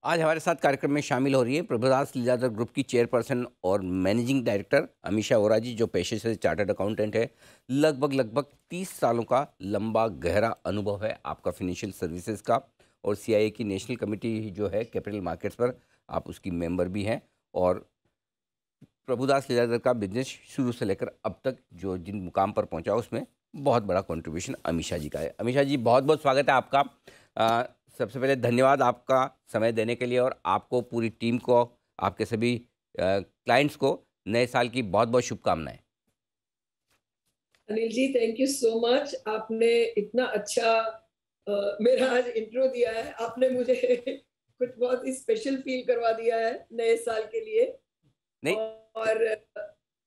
आज हमारे साथ कार्यक्रम में शामिल हो रही है प्रभुदास लीलाधर ग्रुप की चेयरपर्सन और मैनेजिंग डायरेक्टर अमीषा वोरा जी, जो पेशे से चार्टर्ड अकाउंटेंट है। लगभग 30 सालों का लंबा गहरा अनुभव है आपका फिनेंशियल सर्विसेज का, और सीआईए की नेशनल कमेटी जो है कैपिटल मार्केट्स पर, आप उसकी मेंबर भी हैं। और प्रभुदास लीलाधर का बिजनेस शुरू से लेकर अब तक जो जिन मुकाम पर पहुंचा उसमें बहुत बड़ा कंट्रीब्यूशन अमीषा जी का है। अमीषा जी, बहुत बहुत स्वागत है आपका। सबसे पहले धन्यवाद आपका समय देने के लिए, और आपको, पूरी टीम को, आपके सभी क्लाइंट्स को नए साल की बहुत बहुत शुभकामनाएं। Anil ji, thank you so much. आपने इतना अच्छा मेरा आज इंट्रो दिया है। आपने मुझे कुछ बहुत ही स्पेशल फील करवा दिया है नए साल के लिए। नहीं, और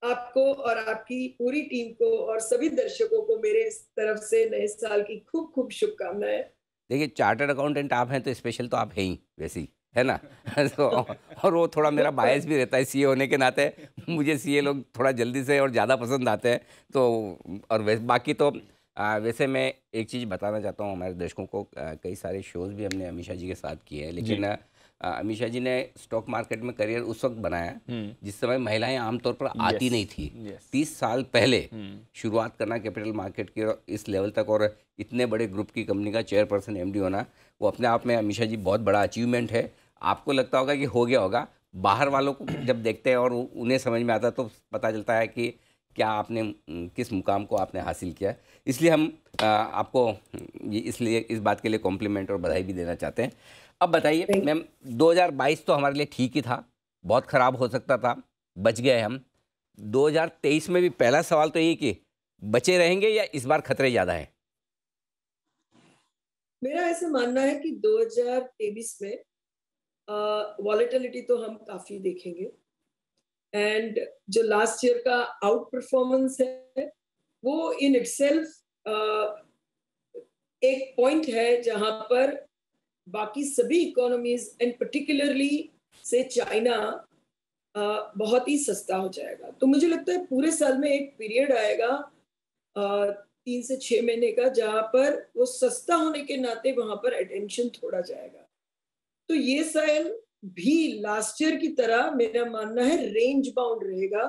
आपको और आपकी पूरी टीम को और सभी दर्शकों को मेरे इस तरफ से नए साल की खूब खूब शुभकामनाएं। देखिए, चार्टर्ड अकाउंटेंट आप हैं तो स्पेशल तो आप हैं ही वैसे ही, है ना। तो और वो थोड़ा मेरा बायस भी रहता है सीए होने के नाते। मुझे सीए लोग थोड़ा जल्दी से और ज़्यादा पसंद आते हैं। तो और बाकी तो वैसे मैं एक चीज़ बताना चाहता हूँ हमारे दर्शकों को। कई सारे शोज़ भी हमने अमीषा जी के साथ किए हैं, लेकिन अमीषा जी ने स्टॉक मार्केट में करियर उस वक्त बनाया जिस समय महिलाएं आमतौर पर आती नहीं थी। 30 साल पहले शुरुआत करना कैपिटल मार्केट के इस लेवल तक, और इतने बड़े ग्रुप की कंपनी का चेयरपर्सन एमडी होना, वो अपने आप में अमीषा जी बहुत बड़ा अचीवमेंट है। आपको लगता होगा कि हो गया होगा, बाहर वालों को जब देखते हैं और उन्हें समझ में आता तो पता चलता है कि क्या आपने किस मुकाम को आपने हासिल किया। इसलिए हम आपको इसलिए इस बात के लिए कॉम्प्लीमेंट और बधाई भी देना चाहते हैं। अब बताइए मैम, 2022 तो हमारे लिए ठीक ही था, बहुत ख़राब हो सकता था, बच गए हम। 2023 में भी पहला सवाल तो यही कि बचे रहेंगे या इस बार खतरे ज़्यादा हैं? मेरा ऐसा मानना है कि 2023 में वॉलेटिलिटी तो हम काफी देखेंगे। एंड जो लास्ट ईयर का आउट परफॉर्मेंस है वो इन इटसेल्फ एक पॉइंट है जहां पर बाकी सभी इकोनॉमीज एंड पर्टिकुलरली से चाइना बहुत ही सस्ता हो जाएगा। तो मुझे लगता है पूरे साल में एक पीरियड आएगा 3 से 6 महीने का, जहां पर वो सस्ता होने के नाते वहां पर अटेंशन थोड़ा जाएगा। तो ये साल भी लास्ट ईयर की तरह मेरा मानना है रेंज बाउंड रहेगा,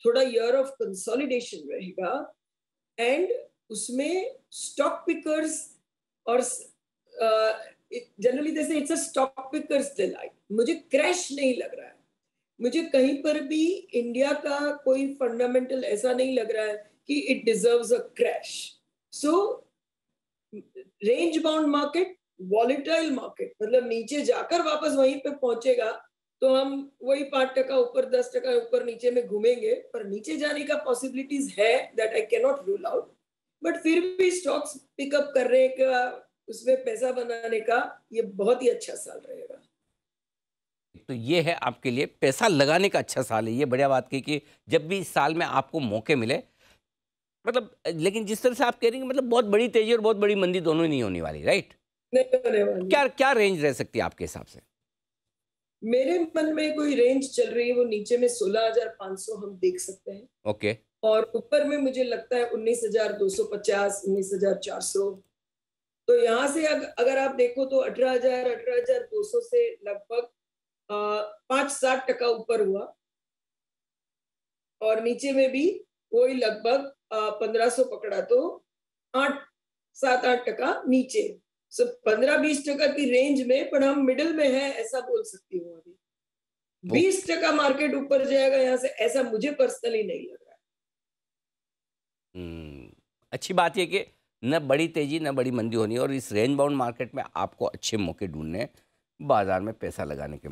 थोड़ा ईयर ऑफ कंसोलिडेशन रहेगा। एंड उसमें स्टॉक पिकर्स और जनरली जैसे it's a stock pickers delight. मुझे क्रैश नहीं लग रहा है, मुझे कहीं पर भी इंडिया का कोई फंडामेंटल ऐसा नहीं लग रहा है कि it deserves a crash. So range bound market, volatile market, मतलब नीचे जाकर वापस वहीं पे पहुंचेगा तो हम वही 5% ऊपर 10% ऊपर नीचे में घूमेंगे, पर नीचे जाने का पॉसिबिलिटीज है, that I can not rule out. But फिर भी स्टॉक्स पिकअप करने का, उसमें पैसा बनाने का ये बहुत ही अच्छा साल रहेगा। तो ये है आपके लिए पैसा लगाने का अच्छा साल है। ये बढ़िया बात की कि जब भी इस साल में आपको मौके मिले, मतलब, लेकिन जिस तरह से आप कह रही हैं, मतलब बहुत बड़ी तेजी और बहुत बड़ी मंदी दोनों ही नहीं होने वाली, राइट? नहीं होने वाली। क्या क्या रेंज रह सकती है आपके हिसाब से? मेरे मन में कोई रेंज चल रही है, वो नीचे में 16,500 हम देख सकते हैं। ओके। और ऊपर में मुझे लगता है 19,250, 19,400। तो यहाँ से अगर आप देखो तो 18,000, 18,200 से लगभग 5-7% ऊपर हुआ। और नीचे में भी वही लगभग 1,500 पकड़ा तो 7-8% नीचे। सो 15-20% की रेंज में, पर हम मिडिल में है ऐसा बोल सकती हूँ। अभी 20% मार्केट ऊपर जाएगा यहाँ से, ऐसा मुझे पर्सनली नहीं लग रहा है। अच्छी बात यह कि न बड़ी तेजी न बड़ी मंदी होनी है, और इस रेंज बाउंड मार्केट में आपको अच्छे मौके ढूंढने हैं बाजार में पैसा लगाने के।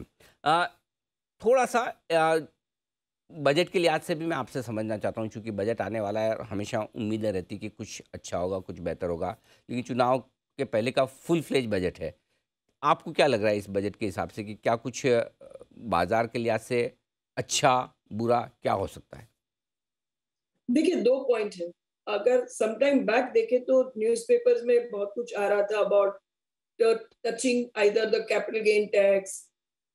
थोड़ा सा बजट के लिहाज से भी मैं आपसे समझना चाहता हूँ, क्योंकि बजट आने वाला है और हमेशा उम्मीदें रहती कि कुछ अच्छा होगा, कुछ बेहतर होगा, लेकिन चुनाव के पहले का फुल फ्लेज बजट है। आपको क्या लग रहा है इस बजट के हिसाब से कि क्या कुछ बाजार के लिहाज से अच्छा बुरा क्या हो सकता है? देखिए, 2 पॉइंट है। अगर समटाइम बैक देखे तो न्यूज़पेपर्स में बहुत कुछ आ रहा था about touching either the capital gain tax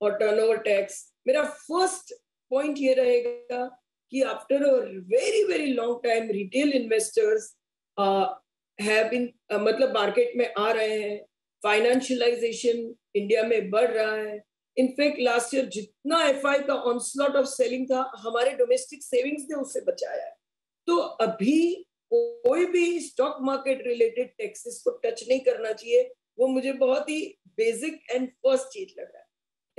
और टर्नओवर टैक्स। मेरा फर्स्ट पॉइंट ये रहेगा कि after a very very long time retail investors have been, मतलब मार्केट में आ रहे हैं, फाइनेंशियलाइजेशन इंडिया में बढ़ रहा है। इनफैक्ट लास्ट ईयर जितना एफआई का ऑनस्लॉट ऑफ सेलिंग था, हमारे डोमेस्टिक सेविंग्स ने उससे बचाया है। तो अभी कोई भी स्टॉक मार्केट रिलेटेड टैक्सेस को टच नहीं करना चाहिए। वो मुझे बहुत ही बेसिक एंड फर्स्ट चीज लग रहा है।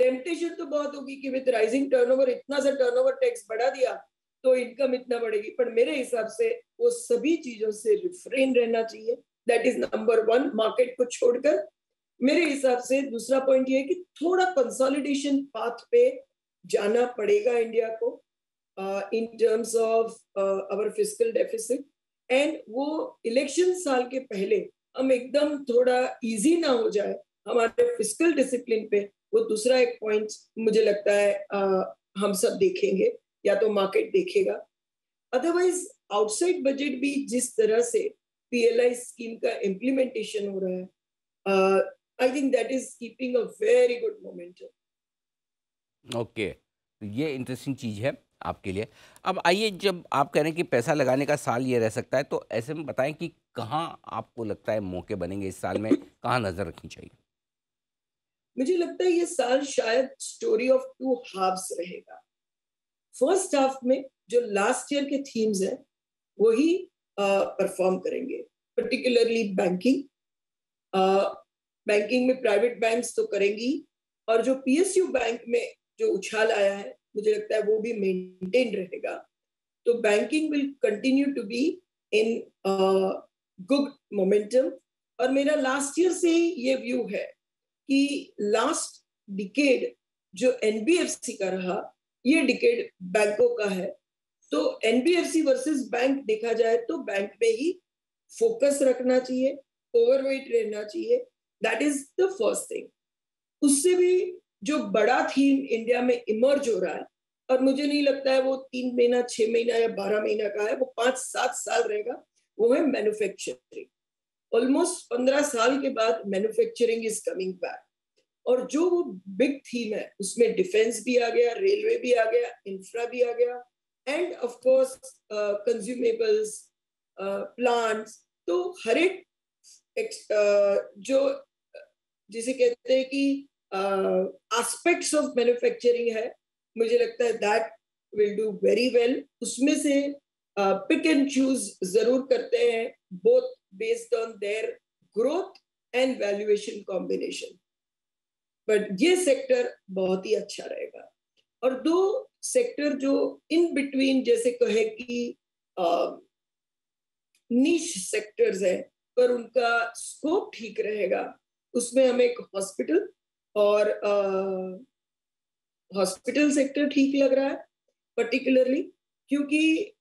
टेम्पटेशन तो बहुत होगी कि विद राइजिंग टर्नओवर इतना सा टर्नओवर टैक्स बढ़ा दिया तो इनकम इतना बढ़ेगी, पर मेरे हिसाब से वो सभी चीजों से रिफ्रेन रहना चाहिए। That is number one, market को छोड़कर। मेरे हिसाब से दूसरा पॉइंट ये है कि थोड़ा कंसोलिडेशन पाथ पे जाना पड़ेगा इंडिया को in terms of our fiscal deficit. And वो इलेक्शन साल के पहले हम एकदम थोड़ा इजी ना हो जाए हमारे फिस्कल डिसिप्लिन पे। वो दूसरा एक पॉइंट मुझे लगता है हम सब देखेंगे या तो मार्केट देखेगा। अदरवाइज आउटसाइड बजट भी जिस तरह से पीएलआई स्कीम का इम्प्लीमेंटेशन हो रहा है, I think that is keeping a very good momentum. Okay, तो ये इंटरेस्टिंग चीज़ है आपके लिए। अब आइए, जब आप कह रहे हैं कि पैसा लगाने का साल ये रह सकता है, तो ऐसे में बताएं कि कहाँ आपको लगता है मौके बनेंगे इस साल में, कहाँ नज़र रखनी चाहिए? मुझे लगता है ये साल शायद स्टोरी ऑफ टू हाफ्स रहेगा। फर्स्ट हाफ में जो लास्ट ईयर के थीम्स हैं वही परफॉर्म करेंगे, पर्टिकुलरली बैंकिंग। बैंकिंग में प्राइवेट बैंक्स तो करेंगी, और जो पीएसयू बैंक में जो उछाल आया है मुझे लगता है वो भी मेंटेन रहेगा। तो banking will continue to be in good momentum. और मेरा लास्ट ईयर से ही ये व्यू है कि लास्ट डिकेड जो एनबीएफसी का रहा, ये डिकेड बैंकों का है। तो एनबीएफसी वर्सेस बैंक देखा जाए तो बैंक में ही फोकस रखना चाहिए, ओवरवेट रहना चाहिए। That is the first thing. उससे भी जो बड़ा थीम इंडिया में इमर्ज हो रहा है, और मुझे नहीं लगता है वो 3 महीना, 6 महीना या 12 महीना का है, वो 5-7 साल रहेगा, वो है मैन्युफैक्चरिंग। ऑलमोस्ट 15 साल के बाद मैन्युफैक्चरिंग इज कमिंग बैक। और जो वो बिग थीम है उसमें डिफेंस भी आ गया, रेलवे भी आ गया, इंफ्रा भी आ गया, end of course consumables, plants. तो हर एक जो जिसे कहते हैं कि एस्पेक्ट्स ऑफ मैन्युफैक्चरिंग है, मुझे लगता है that will do very well. उसमें से पिक एंड चूज जरूर करते हैं, both based on their growth and valuation combination. But ये सेक्टर बहुत ही अच्छा रहेगा। और दो सेक्टर जो इन बिटवीन जैसे कहे कि नीश सेक्टर्स है पर उनका स्कोप ठीक रहेगा, उसमें हमें एक हॉस्पिटल और हॉस्पिटल सेक्टर ठीक लग रहा है पर्टिकुलरली, क्योंकि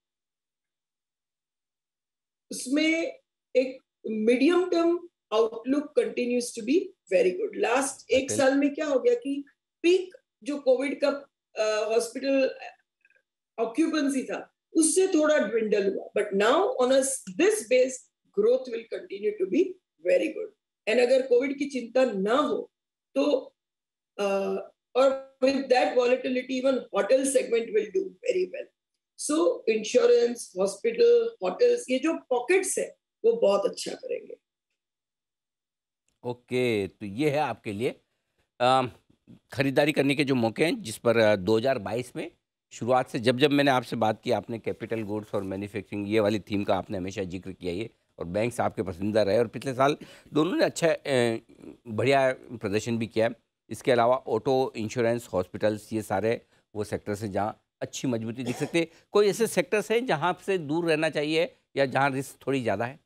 उसमें एक medium term outlook continues to be very good. Last एक साल में क्या हो गया कि पीक जो कोविड का हॉस्पिटल ऑक्यूपेंसी था उससे थोड़ा ड्विंडल हुआ, but now on this base growth will continue to be very good. And अगर कोविड की चिंता ना हो तो और with that volatility even hotel segment will do very well. So insurance, hospital, hotels, ये जो pockets है वो बहुत अच्छा करेंगे। ओके, तो ये है आपके लिए अम, खरीदारी करने के जो मौके हैं, जिस पर 2022 में शुरुआत से जब जब मैंने आपसे बात की, आपने कैपिटल गुड्स और मैन्युफैक्चरिंग ये वाली थीम का आपने हमेशा जिक्र किया ये, और बैंक्स आपके पसंदीदा रहे, और पिछले साल दोनों ने अच्छा बढ़िया प्रदर्शन भी किया है। इसके अलावा ऑटो, इंश्योरेंस, हॉस्पिटल्स, ये सारे वो सेक्टर्स हैं जहाँ अच्छी मजबूती दिख सकती है। कोई ऐसे सेक्टर्स हैं जहाँ से दूर रहना चाहिए या जहाँ रिस्क थोड़ी ज़्यादा है?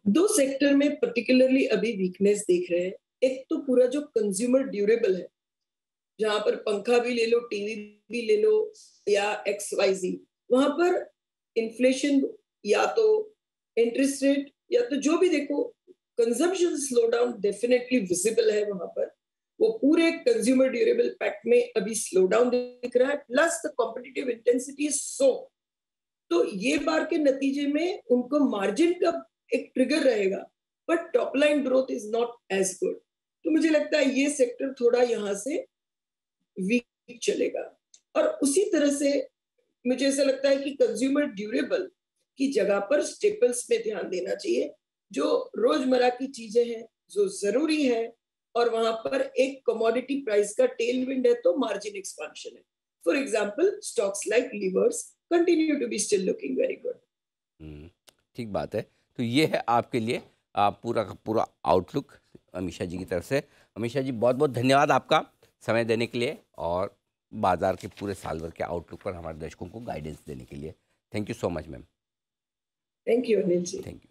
दो सेक्टर में पर्टिकुलरली अभी वीकनेस देख रहे हैं। एक तो पूरा जो कंज्यूमर ड्यूरेबल है, जहां पर पंखा भी ले लो, टीवी भी ले लो या XYZ, वहां पर इन्फ्लेशन या तो इंटरेस्ट रेट या तो जो भी देखो, consumption slow down definitely visible है वहां पर। वो पूरे कंज्यूमर ड्यूरेबल पैक्ट में अभी स्लो डाउन दिख रहा है, plus the competitive intensity so. तो ये बार के नतीजे में उनको मार्जिन का एक ट्रिगर रहेगा, but top line growth is not as good. तो मुझे लगता है ये सेक्टर थोड़ा यहाँ से वीक चलेगा। और उसी तरह से मुझे ऐसा लगता है कि कंज्यूमर ड्यूरेबल की जगह पर स्टेपल्स में ध्यान देना चाहिए। जो रोजमर्रा की चीजें हैं, जो जरूरी है, और वहां पर एक कमोडिटी प्राइस का टेल विंड है तो मार्जिन एक्सपांशन है. For example stocks like levers continue to be still looking very good. ठीक बात है. तो ये है आपके लिए पूरा का पूरा आउटलुक अमीषा जी की तरफ से. अमीषा जी बहुत बहुत धन्यवाद आपका समय देने के लिए और बाजार के पूरे साल भर के आउटलुक पर हमारे दर्शकों को गाइडेंस देने के लिए. Thank you so much ma'am. Thank you Anil ji. Thank you.